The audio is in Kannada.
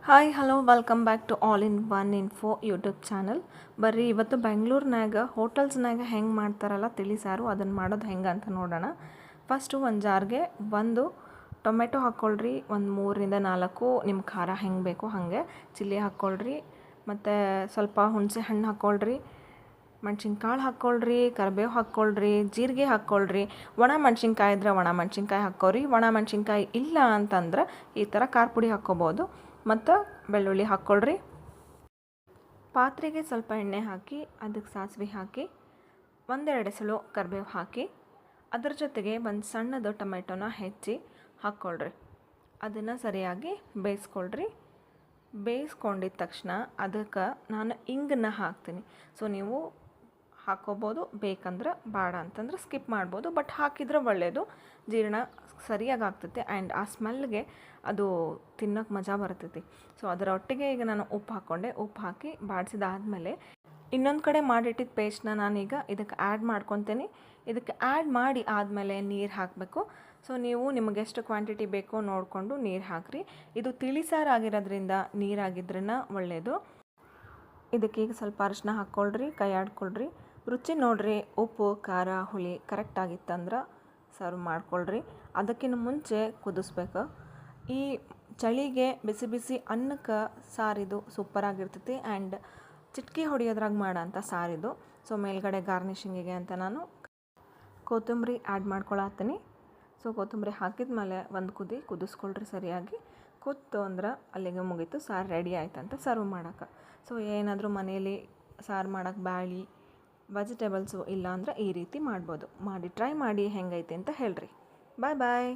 Hi hello welcome back to all in one info YouTube channel. ಬರ್ರಿ ಇವತ್ತು ಬೆಂಗಳೂರಿನಾಗ ಹೋಟೆಲ್ಸ್ನಾಗ ಹೆಂಗೆ ಮಾಡ್ತಾರಲ್ಲ ತಿಳಿ ಸಾರು ಅದನ್ನು ಮಾಡೋದು ಹೆಂಗೆ ಅಂತ ನೋಡೋಣ. ಫಸ್ಟು ಒಂದು ಜಾರ್ಗೆ ಒಂದು ಟೊಮೆಟೊ ಹಾಕ್ಕೊಳ್ರಿ, ಒಂದು 3-4 ನಿಮ್ಮ ಖಾರ ಹೆಂಗೆ ಬೇಕೋ ಹಾಗೆ ಚಿಲ್ಲಿ ಹಾಕ್ಕೊಳ್ರಿ, ಮತ್ತು ಸ್ವಲ್ಪ ಹುಣಸೆ ಹಣ್ಣು ಹಾಕ್ಕೊಳ್ರಿ, ಮೆಣ್ಸಿನ್ಕಾಳು ಹಾಕ್ಕೊಳ್ರಿ, ಕರಿಬೇವು ಹಾಕ್ಕೊಳ್ರಿ, ಜೀರಿಗೆ ಹಾಕ್ಕೊಳ್ರಿ. ಒಣ ಮೆಣ್ಸಿನ್ಕಾಯಿ ಇದ್ರೆ ಒಣ ಮೆಣ್ಸಿನ್ಕಾಯಿ ಹಾಕ್ಕೊರಿ, ಒಣ ಮೆಣ್ಸಿನ್ಕಾಯಿ ಇಲ್ಲ ಅಂತಂದ್ರೆ ಈ ಥರ ಖಾರ ಪುಡಿ ಹಾಕ್ಕೋಬೋದು. ಮತ್ತು ಬೆಳ್ಳುಳ್ಳಿ ಹಾಕ್ಕೊಳ್ರಿ. ಪಾತ್ರೆಗೆ ಸ್ವಲ್ಪ ಎಣ್ಣೆ ಹಾಕಿ ಅದಕ್ಕೆ ಸಾಸಿವೆ ಹಾಕಿ 1-2 ಎಸಳು ಕರಿಬೇವು ಹಾಕಿ ಅದ್ರ ಜೊತೆಗೆ ಒಂದು ಸಣ್ಣದು ಟೊಮೆಟೊನ ಹೆಚ್ಚಿ ಹಾಕ್ಕೊಳ್ರಿ. ಅದನ್ನು ಸರಿಯಾಗಿ ಬೇಯಿಸ್ಕೊಳ್ರಿ. ಬೇಯಿಸ್ಕೊಂಡಿದ್ದ ತಕ್ಷಣ ಅದಕ್ಕೆ ನಾನು ಇಂಗನ್ನ ಹಾಕ್ತೀನಿ. ಸೊ ನೀವು ಹಾಕ್ಕೋಬೋದು, ಬೇಕಂದ್ರೆ ಬೇಡ ಅಂತಂದ್ರೆ ಸ್ಕಿಪ್ ಮಾಡ್ಬೋದು, ಬಟ್ ಹಾಕಿದ್ರೆ ಒಳ್ಳೆಯದು, ಜೀರ್ಣ ಸರಿಯಾಗಿ ಆಗ್ತೈತೆ ಆ್ಯಂಡ್ ಆ ಸ್ಮೆಲ್ಗೆ ಅದು ತಿನ್ನೋಕೆ ಮಜಾ ಬರ್ತೈತಿ. ಸೊ ಅದರ ಒಟ್ಟಿಗೆ ಈಗ ನಾನು ಉಪ್ಪು ಹಾಕ್ಕೊಂಡೆ. ಉಪ್ಪು ಹಾಕಿ ಬಾಡಿಸಿದಾದ್ಮೇಲೆ ಇನ್ನೊಂದು ಕಡೆ ಮಾಡಿಟ್ಟಿದ್ದ ಪೇಸ್ಟ್ನ ನಾನೀಗ ಇದಕ್ಕೆ ಆ್ಯಡ್ ಮಾಡ್ಕೊತೀನಿ. ಇದಕ್ಕೆ ಆ್ಯಡ್ ಮಾಡಿ ಆದಮೇಲೆ ನೀರು ಹಾಕಬೇಕು. ಸೊ ನೀವು ನಿಮಗೆ ಎಷ್ಟು ಕ್ವಾಂಟಿಟಿ ಬೇಕೋ ನೋಡಿಕೊಂಡು ನೀರು ಹಾಕಿರಿ. ಇದು ತಿಳಿಸಾರು ಆಗಿರೋದ್ರಿಂದ ನೀರಾಗಿದ್ರೇ ಒಳ್ಳೆಯದು. ಇದಕ್ಕೀಗ ಸ್ವಲ್ಪ ಅರಿಶಿನ ಹಾಕ್ಕೊಳ್ರಿ, ಕೈ ಆಡ್ಕೊಳ್ರಿ, ರುಚಿ ನೋಡ್ರಿ, ಉಪ್ಪು ಖಾರ ಹುಳಿ ಕರೆಕ್ಟಾಗಿತ್ತಂದ್ರೆ ಸರ್ವ್ ಮಾಡ್ಕೊಳ್ರಿ. ಅದಕ್ಕಿಂತ ಮುಂಚೆ ಕುದಿಸ್ಬೇಕು. ಈ ಚಳಿಗೆ ಬಿಸಿ ಬಿಸಿ ಅನ್ನಕ್ಕೆ ಸಾರಿದು ಸೂಪರಾಗಿರ್ತೈತಿ ಆ್ಯಂಡ್ ಚಿಟ್ಕಿ ಹೊಡಿಯೋದ್ರಾಗ ಮಾಡೋಂಥ ಸಾರಿದು. ಸೊ ಮೇಲ್ಗಡೆ ಗಾರ್ನಿಷಿಂಗಿಗೆ ಅಂತ ನಾನು ಕೊತ್ತಂಬರಿ ಆ್ಯಡ್ ಮಾಡ್ಕೊಳತ್ತೀನಿ. ಸೊ ಕೊತ್ತಂಬರಿ ಹಾಕಿದ ಮೇಲೆ ಒಂದು ಕುದಿಸ್ಕೊಳ್ರಿ ಸರಿಯಾಗಿ. ಕುತ್ತು ಅಂದ್ರೆ ಅಲ್ಲಿಗೆ ಮುಗೀತು, ಸಾರು ರೆಡಿ ಆಯ್ತು ಅಂತ ಸರ್ವ್ ಮಾಡೋಕೆ. ಸೊ ಏನಾದರೂ ಮನೇಲಿ ಸಾರು ಮಾಡೋಕೆ ಬ್ಯಾಳಿ ವೆಜಿಟೇಬಲ್ಸು ಇಲ್ಲ ಅಂದ್ರೆ ಈ ರೀತಿ ಮಾಡ್ಬೋದು. ಮಾಡಿ ಟ್ರೈ ಮಾಡಿ ಹೆಂಗೈತೆ ಅಂತ ಹೇಳ್ರಿ. ಬಾಯ್ ಬಾಯ್.